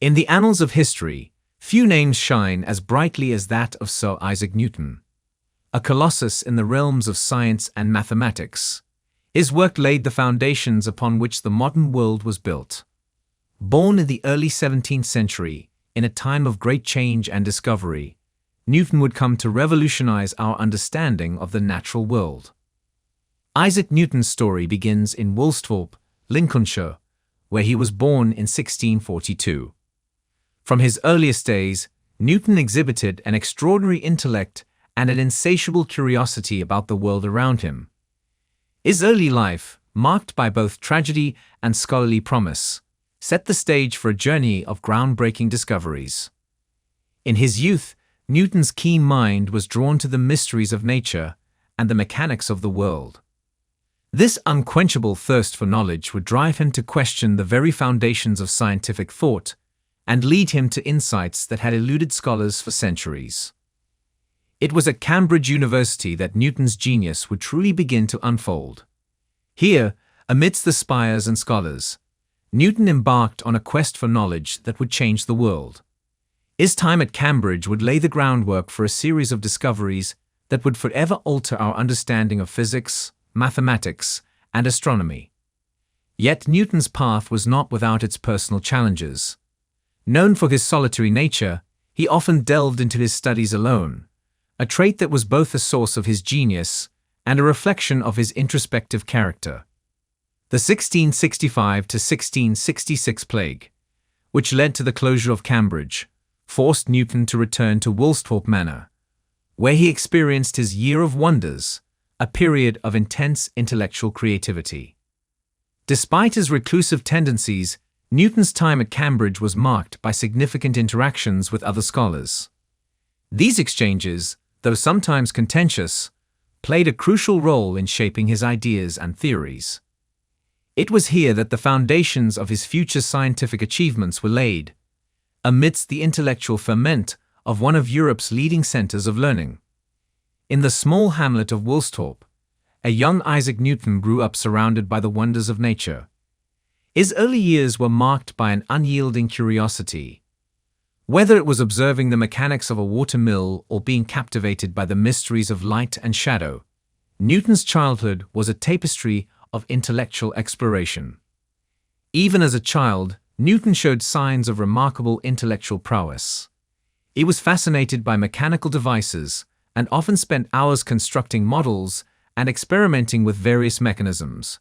In the annals of history, few names shine as brightly as that of Sir Isaac Newton. A colossus in the realms of science and mathematics, his work laid the foundations upon which the modern world was built. Born in the early 17th century, in a time of great change and discovery, Newton would come to revolutionize our understanding of the natural world. Isaac Newton's story begins in Woolsthorpe, Lincolnshire, where he was born in 1642. From his earliest days, Newton exhibited an extraordinary intellect and an insatiable curiosity about the world around him. His early life, marked by both tragedy and scholarly promise, set the stage for a journey of groundbreaking discoveries. In his youth, Newton's keen mind was drawn to the mysteries of nature and the mechanics of the world. This unquenchable thirst for knowledge would drive him to question the very foundations of scientific thought and lead him to insights that had eluded scholars for centuries. It was at Cambridge University that Newton's genius would truly begin to unfold. Here, amidst the spires and scholars, Newton embarked on a quest for knowledge that would change the world. His time at Cambridge would lay the groundwork for a series of discoveries that would forever alter our understanding of physics, mathematics, and astronomy. Yet Newton's path was not without its personal challenges. Known for his solitary nature, he often delved into his studies alone, a trait that was both a source of his genius and a reflection of his introspective character. The 1665 to 1666 plague, which led to the closure of Cambridge, forced Newton to return to Woolsthorpe Manor, where he experienced his Year of Wonders, a period of intense intellectual creativity. Despite his reclusive tendencies, Newton's time at Cambridge was marked by significant interactions with other scholars. These exchanges, though sometimes contentious, played a crucial role in shaping his ideas and theories. It was here that the foundations of his future scientific achievements were laid, amidst the intellectual ferment of one of Europe's leading centers of learning. In the small hamlet of Woolsthorpe, a young Isaac Newton grew up surrounded by the wonders of nature. His early years were marked by an unyielding curiosity. Whether it was observing the mechanics of a water mill or being captivated by the mysteries of light and shadow, Newton's childhood was a tapestry of intellectual exploration. Even as a child, Newton showed signs of remarkable intellectual prowess. He was fascinated by mechanical devices and often spent hours constructing models and experimenting with various mechanisms,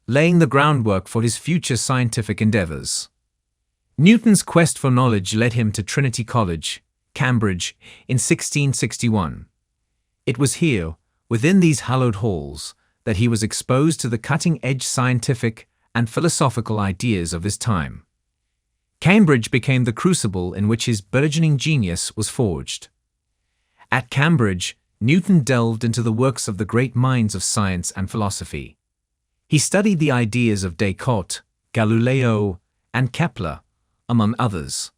laying the groundwork for his future scientific endeavors. Newton's quest for knowledge led him to Trinity College, Cambridge, in 1661. It was here, within these hallowed halls, that he was exposed to the cutting-edge scientific and philosophical ideas of his time. Cambridge became the crucible in which his burgeoning genius was forged. At Cambridge, Newton delved into the works of the great minds of science and philosophy. He studied the ideas of Descartes, Galileo, and Kepler, among others.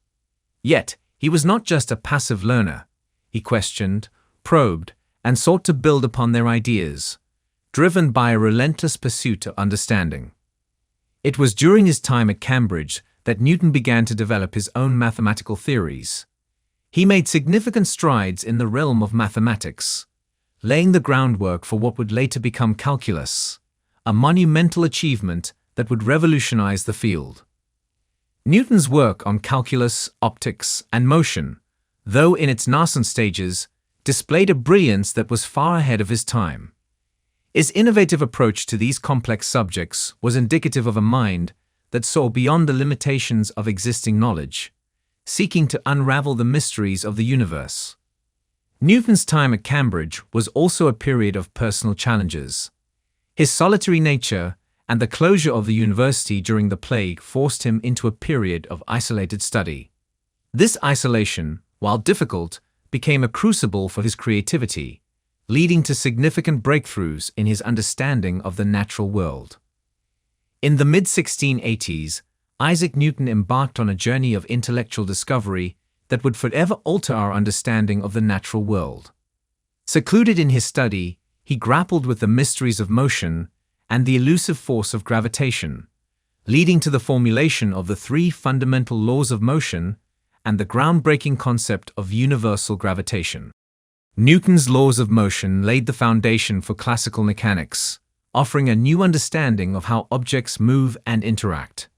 Yet, he was not just a passive learner. He questioned, probed, and sought to build upon their ideas, driven by a relentless pursuit of understanding. It was during his time at Cambridge that Newton began to develop his own mathematical theories. He made significant strides in the realm of mathematics, laying the groundwork for what would later become calculus, a monumental achievement that would revolutionize the field. Newton's work on calculus, optics, and motion, though in its nascent stages, displayed a brilliance that was far ahead of his time. His innovative approach to these complex subjects was indicative of a mind that saw beyond the limitations of existing knowledge, seeking to unravel the mysteries of the universe. Newton's time at Cambridge was also a period of personal challenges. His solitary nature and the closure of the university during the plague forced him into a period of isolated study. This isolation, while difficult, became a crucible for his creativity, leading to significant breakthroughs in his understanding of the natural world. In the mid-1680s, Isaac Newton embarked on a journey of intellectual discovery that would forever alter our understanding of the natural world. Secluded in his study, he grappled with the mysteries of motion and the elusive force of gravitation, leading to the formulation of the three fundamental laws of motion and the groundbreaking concept of universal gravitation. Newton's laws of motion laid the foundation for classical mechanics, offering a new understanding of how objects move and interact.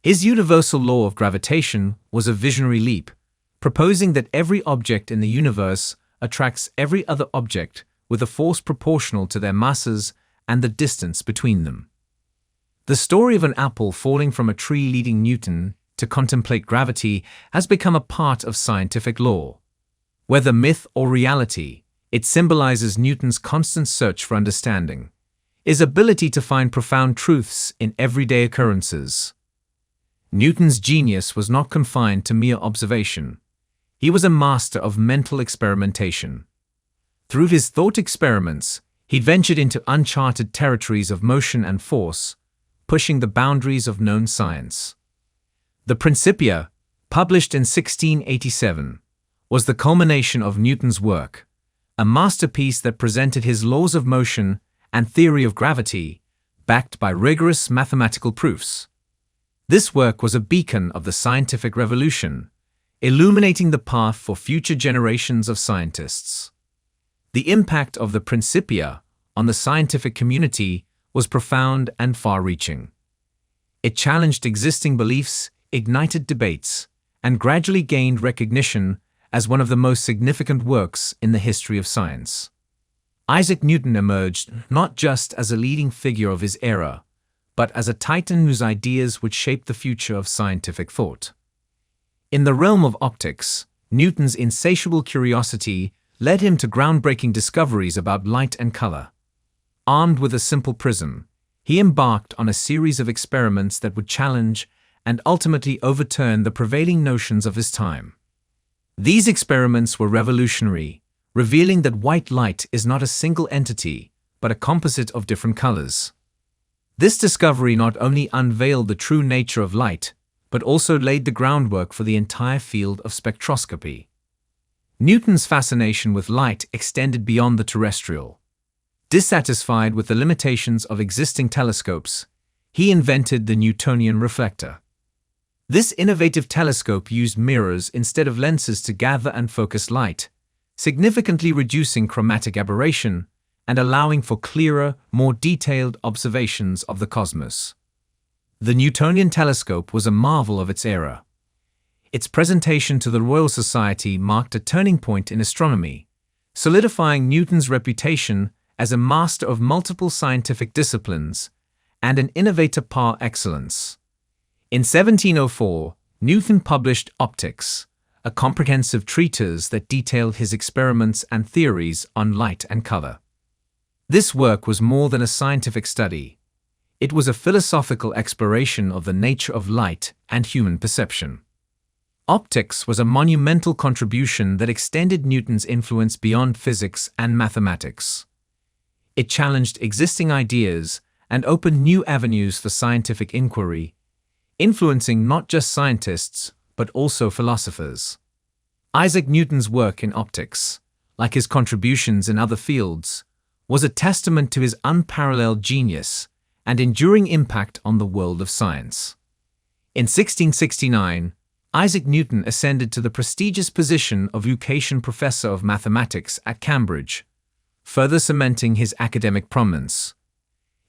His universal law of gravitation was a visionary leap, proposing that every object in the universe attracts every other object with a force proportional to their masses and the distance between them. The story of an apple falling from a tree leading Newton to contemplate gravity has become a part of scientific lore. Whether myth or reality, it symbolizes Newton's constant search for understanding, his ability to find profound truths in everyday occurrences. Newton's genius was not confined to mere observation. He was a master of mental experimentation. Through his thought experiments, he'd ventured into uncharted territories of motion and force, pushing the boundaries of known science. The Principia, published in 1687, was the culmination of Newton's work, a masterpiece that presented his laws of motion and theory of gravity, backed by rigorous mathematical proofs. This work was a beacon of the scientific revolution, illuminating the path for future generations of scientists. The impact of the Principia on the scientific community was profound and far-reaching. It challenged existing beliefs, ignited debates, and gradually gained recognition as one of the most significant works in the history of science. Isaac Newton emerged not just as a leading figure of his era, but as a titan whose ideas would shape the future of scientific thought. In the realm of optics, Newton's insatiable curiosity led him to groundbreaking discoveries about light and color. Armed with a simple prism, he embarked on a series of experiments that would challenge and ultimately overturn the prevailing notions of his time. These experiments were revolutionary, revealing that white light is not a single entity, but a composite of different colors. This discovery not only unveiled the true nature of light, but also laid the groundwork for the entire field of spectroscopy. Newton's fascination with light extended beyond the terrestrial. Dissatisfied with the limitations of existing telescopes, he invented the Newtonian reflector. This innovative telescope used mirrors instead of lenses to gather and focus light, significantly reducing chromatic aberration and allowing for clearer, more detailed observations of the cosmos. The Newtonian telescope was a marvel of its era. Its presentation to the Royal Society marked a turning point in astronomy, solidifying Newton's reputation as a master of multiple scientific disciplines and an innovator par excellence. In 1704, Newton published Optics, a comprehensive treatise that detailed his experiments and theories on light and color. This work was more than a scientific study. It was a philosophical exploration of the nature of light and human perception. Optics was a monumental contribution that extended Newton's influence beyond physics and mathematics. It challenged existing ideas and opened new avenues for scientific inquiry, influencing not just scientists, but also philosophers. Isaac Newton's work in optics, like his contributions in other fields, was a testament to his unparalleled genius and enduring impact on the world of science. In 1669, Isaac Newton ascended to the prestigious position of Lucasian Professor of Mathematics at Cambridge, further cementing his academic prominence.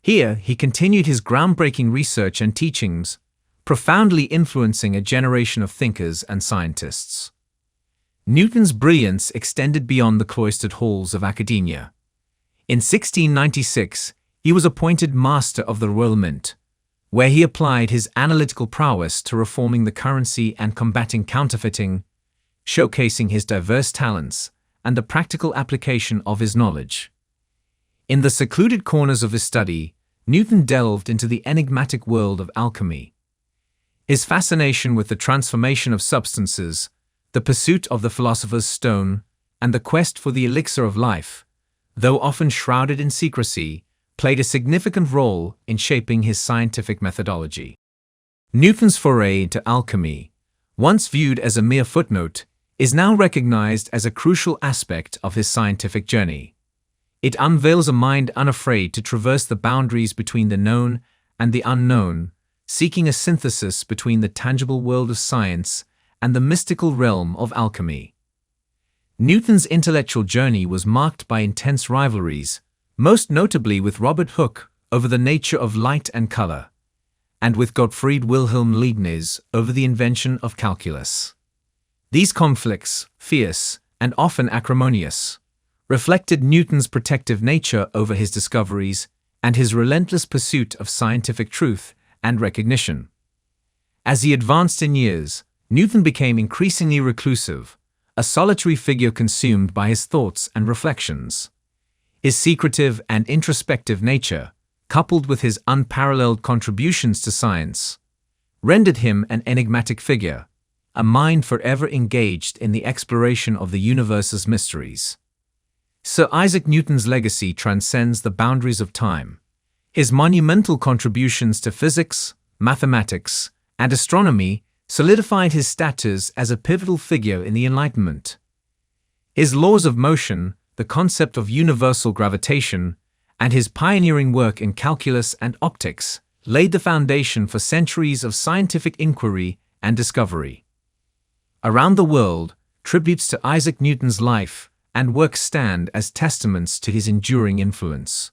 Here, he continued his groundbreaking research and teachings, profoundly influencing a generation of thinkers and scientists. Newton's brilliance extended beyond the cloistered halls of academia. In 1696, he was appointed Master of the Royal Mint, where he applied his analytical prowess to reforming the currency and combating counterfeiting, showcasing his diverse talents and the practical application of his knowledge. In the secluded corners of his study, Newton delved into the enigmatic world of alchemy. His fascination with the transformation of substances, the pursuit of the philosopher's stone, and the quest for the elixir of life, though often shrouded in secrecy, played a significant role in shaping his scientific methodology. Newton's foray into alchemy, once viewed as a mere footnote, is now recognized as a crucial aspect of his scientific journey. It unveils a mind unafraid to traverse the boundaries between the known and the unknown, seeking a synthesis between the tangible world of science and the mystical realm of alchemy. Newton's intellectual journey was marked by intense rivalries, most notably with Robert Hooke over the nature of light and color, and with Gottfried Wilhelm Leibniz over the invention of calculus. These conflicts, fierce and often acrimonious, reflected Newton's protective nature over his discoveries and his relentless pursuit of scientific truth and recognition. As he advanced in years, Newton became increasingly reclusive, a solitary figure consumed by his thoughts and reflections. His secretive and introspective nature, coupled with his unparalleled contributions to science, rendered him an enigmatic figure, a mind forever engaged in the exploration of the universe's mysteries. Sir Isaac Newton's legacy transcends the boundaries of time. His monumental contributions to physics, mathematics, and astronomy solidified his status as a pivotal figure in the Enlightenment. His laws of motion, the concept of universal gravitation, and his pioneering work in calculus and optics laid the foundation for centuries of scientific inquiry and discovery. Around the world, tributes to Isaac Newton's life and work stand as testaments to his enduring influence.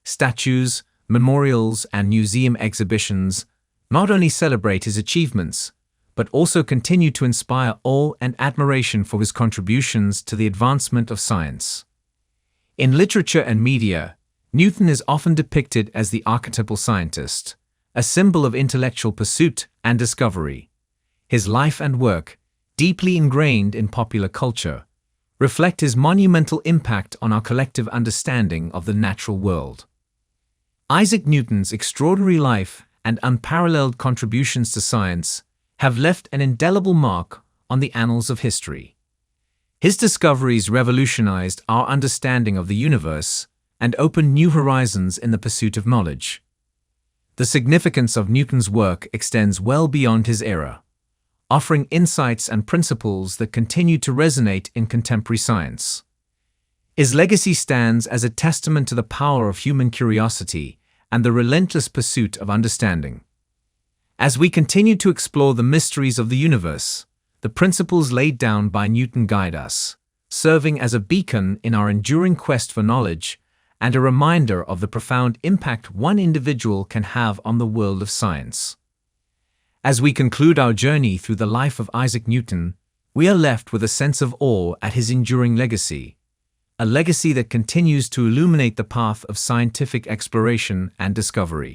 Statues, memorials, and museum exhibitions not only celebrate his achievements, but also continue to inspire awe and admiration for his contributions to the advancement of science. In literature and media, Newton is often depicted as the archetypal scientist, a symbol of intellectual pursuit and discovery. His life and work, deeply ingrained in popular culture, reflect his monumental impact on our collective understanding of the natural world. Isaac Newton's extraordinary life and unparalleled contributions to science have left an indelible mark on the annals of history. His discoveries revolutionized our understanding of the universe and opened new horizons in the pursuit of knowledge. The significance of Newton's work extends well beyond his era, offering insights and principles that continue to resonate in contemporary science. His legacy stands as a testament to the power of human curiosity and the relentless pursuit of understanding. As we continue to explore the mysteries of the universe, the principles laid down by Newton guide us, serving as a beacon in our enduring quest for knowledge and a reminder of the profound impact one individual can have on the world of science. As we conclude our journey through the life of Isaac Newton, we are left with a sense of awe at his enduring legacy, a legacy that continues to illuminate the path of scientific exploration and discovery.